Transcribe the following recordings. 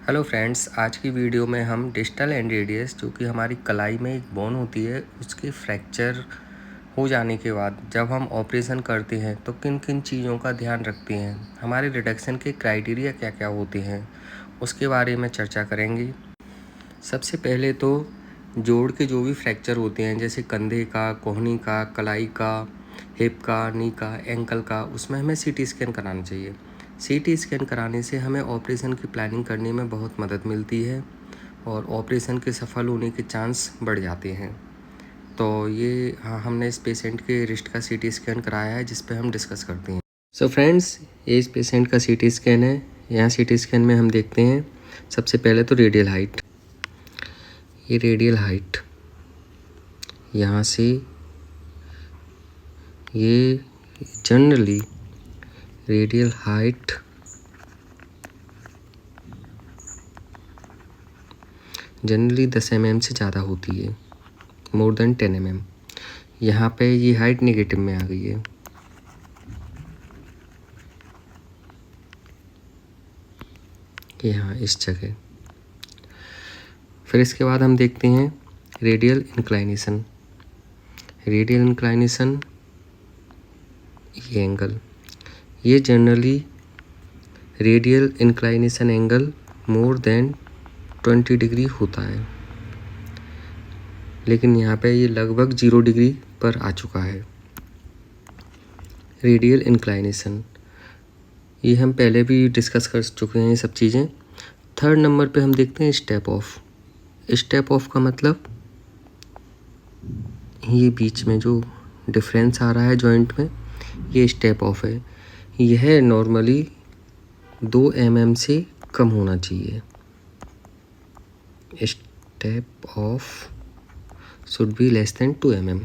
Hello friends, आज की video में हम डिस्टल एंड रेडियस जो कि हमारी कलाई में एक बोन होती है उसके फ्रैक्चर हो जाने के बाद जब हम ऑपरेशन करते हैं तो किन किन चीज़ों का ध्यान रखते हैं, हमारे रिडक्शन के क्राइटेरिया क्या क्या होते हैं, उसके बारे में चर्चा करेंगे। सबसे पहले तो जोड़ के जो भी फ्रैक्चर होते हैं जैसे कंधे का, कोहनी का, कलाई का, हिप का, नी का, एंकल का, उसमें हमें सीटी स्कैन कराना चाहिए। सीटी स्कैन कराने से हमें ऑपरेशन की प्लानिंग करने में बहुत मदद मिलती है और ऑपरेशन के सफल होने के चांस बढ़ जाते हैं। तो ये हमने इस पेशेंट के रिस्ट का सीटी स्कैन कराया है जिस पे हम डिस्कस करते हैं। सो फ्रेंड्स, ये इस पेशेंट का सीटी स्कैन है। यहाँ सीटी स्कैन में हम देखते हैं सबसे पहले तो रेडियल हाइट। ये रेडियल हाइट यहाँ से ये generally radial height generally 10 mm से ज़्यादा होती है, मोर देन 10 mm। यहाँ पे ये हाइट नेगेटिव में आ गई है। यहाँ इस जगह। फिर इसके बाद हम देखते हैं रेडियल इंक्लाइनेशन। रेडियल इंक्लाइनेशन ये एंगल, ये generally radial inclination angle more than 20 degree होता है, लेकिन यहाँ पे ये लगभग 0 डिग्री पर आ चुका है। रेडियल इंक्लाइनेशन ये हम पहले भी डिस्कस कर चुके हैं ये सब चीज़ें। थर्ड नंबर पे हम देखते हैं स्टेप ऑफ। स्टेप ऑफ का मतलब ये बीच में जो डिफरेंस आ रहा है जॉइंट में, ये स्टेप ऑफ है। यह नॉर्मली 2 mm से कम होना चाहिए। Step of should be less than 2 mm।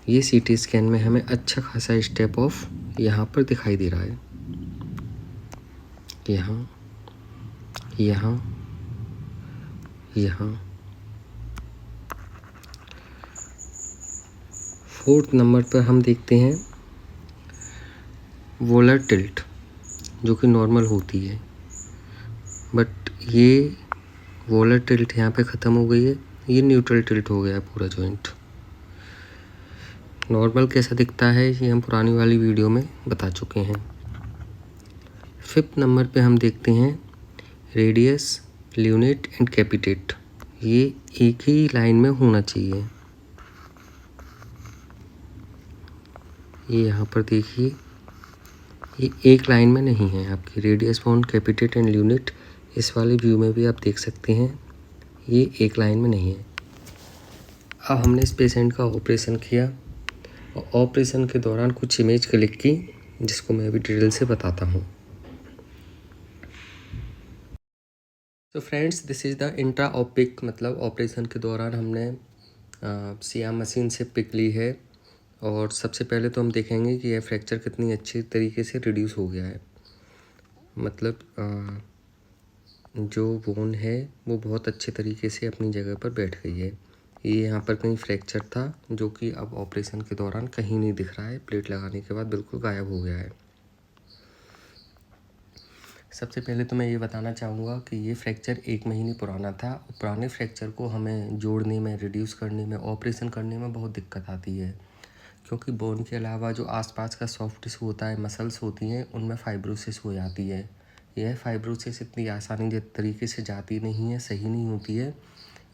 ये सीटी स्कैन में हमें अच्छा खासा स्टेप ऑफ यहाँ पर दिखाई दे रहा है। यहाँ, यहाँ, यहाँ। फोर्थ नंबर पर हम देखते हैं वोलर टिल्ट जो कि नॉर्मल होती है, बट ये वोलर टिल्ट यहाँ पे ख़त्म हो गई है। ये न्यूट्रल टिल्ट हो गया है पूरा जॉइंट। नॉर्मल कैसा दिखता है ये हम पुरानी वाली वीडियो में बता चुके हैं। फिफ्थ नंबर पे हम देखते हैं रेडियस, ल्यूनेट एंड कैपिटेट। ये एक ही लाइन में होना चाहिए। ये यहाँ पर देखिए, ये एक लाइन में नहीं है। आपकी रेडियस, बोन, कैपिटेट एंड ल्यूनेट इस वाले व्यू में भी आप देख सकते हैं, ये एक लाइन में नहीं है। अब हमने इस पेशेंट का ऑपरेशन किया और ऑपरेशन के दौरान कुछ इमेज क्लिक की जिसको मैं अभी डिटेल से बताता हूँ। तो friends, this is the intra op pic, मतलब ऑपरेशन के दौरान हमने सियाम मशीन से पिक ली है। और सबसे पहले तो हम देखेंगे कि यह फ्रैक्चर कितनी अच्छी तरीके से रिड्यूस हो गया है। मतलब जो बोन है वो बहुत अच्छे तरीके से अपनी जगह पर बैठ गई है। ये यहाँ पर कहीं फ्रैक्चर था जो कि अब ऑपरेशन के दौरान कहीं नहीं दिख रहा है, प्लेट लगाने के बाद बिल्कुल गायब हो गया है। सबसे पहले तो मैं ये बताना चाहूँगा कि ये फ्रैक्चर 1 महीने पुराना था और पुराने फ्रैक्चर को हमें जोड़ने में, रिड्यूस करने में, ऑपरेशन करने में बहुत दिक्कत आती है, क्योंकि बोन के अलावा जो आसपास का सॉफ्ट टिश्यू होता है, मसल्स होती हैं, उनमें फाइब्रोसिस हो जाती है। यह फाइब्रोसिस इतनी आसानी तरीके से जाती नहीं है, सही नहीं होती है।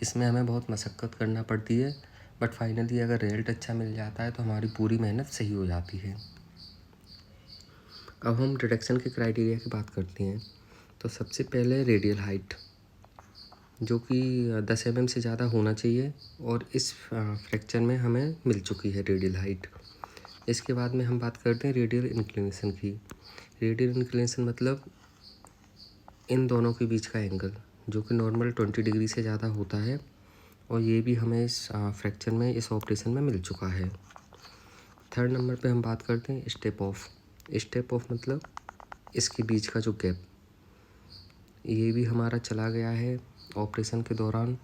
इसमें हमें बहुत मशक्क़त करना पड़ती है, बट फाइनली अगर रिजल्ट अच्छा मिल जाता है तो हमारी पूरी मेहनत सही हो जाती है। अब हम रिडक्शन के क्राइटेरिया की बात करते हैं। तो सबसे पहले रेडियल हाइट जो कि 10 mm से ज़्यादा होना चाहिए और इस फ्रैक्चर में हमें मिल चुकी है रेडियल हाइट। इसके बाद में हम बात करते हैं रेडियल इंक्लिनेशन की। रेडियल इंक्लिनेशन मतलब इन दोनों के बीच का एंगल जो कि नॉर्मल 20 डिग्री से ज़्यादा होता है, और ये भी हमें इस फ्रैक्चर में, इस ऑपरेशन में मिल चुका है। थर्ड नंबर पे हम बात करते हैं स्टेप ऑफ। स्टेप ऑफ मतलब इसके बीच का जो गैप, ये भी हमारा चला गया है ऑपरेशन के दौरान।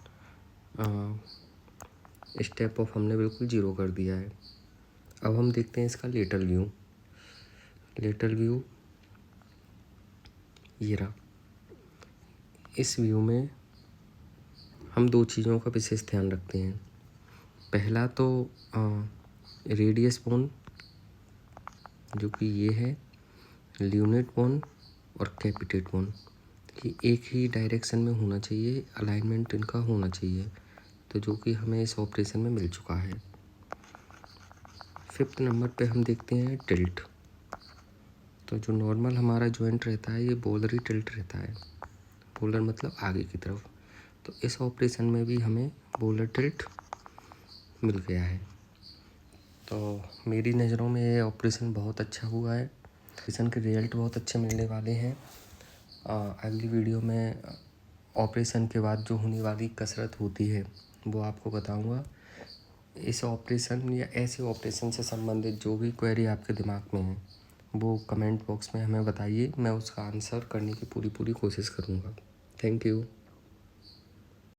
स्टेप ऑफ हमने बिल्कुल 0 कर दिया है। अब हम देखते हैं इसका लेटरल व्यू। लेटरल व्यू ये रहा। इस व्यू में हम दो चीज़ों का विशेष ध्यान रखते हैं। पहला तो रेडियस बोन जो कि ये है, ल्यूनेट बोन और कैपिटेट बोन, ये एक ही डायरेक्शन में होना चाहिए, अलाइनमेंट इनका होना चाहिए, तो जो कि हमें इस ऑपरेशन में मिल चुका है। 5th नंबर पे हम देखते हैं टिल्ट। तो जो नॉर्मल हमारा जॉइंट रहता है ये बोलरी टिल्ट रहता है, बोलर मतलब आगे की तरफ। तो इस ऑपरेशन में भी हमें बोलर टिल्ट मिल गया है। तो मेरी नज़रों में ये ऑपरेशन बहुत अच्छा हुआ है, ऑपरेशन के रिजल्ट बहुत अच्छे मिलने वाले हैं। अगली वीडियो में ऑपरेशन के बाद जो होने वाली कसरत होती है वो आपको बताऊंगा। इस ऑपरेशन या ऐसे ऑपरेशन से संबंधित जो भी क्वेरी आपके दिमाग में है वो कमेंट बॉक्स में हमें बताइए, मैं उसका आंसर करने की पूरी कोशिश करूँगा। Thank you.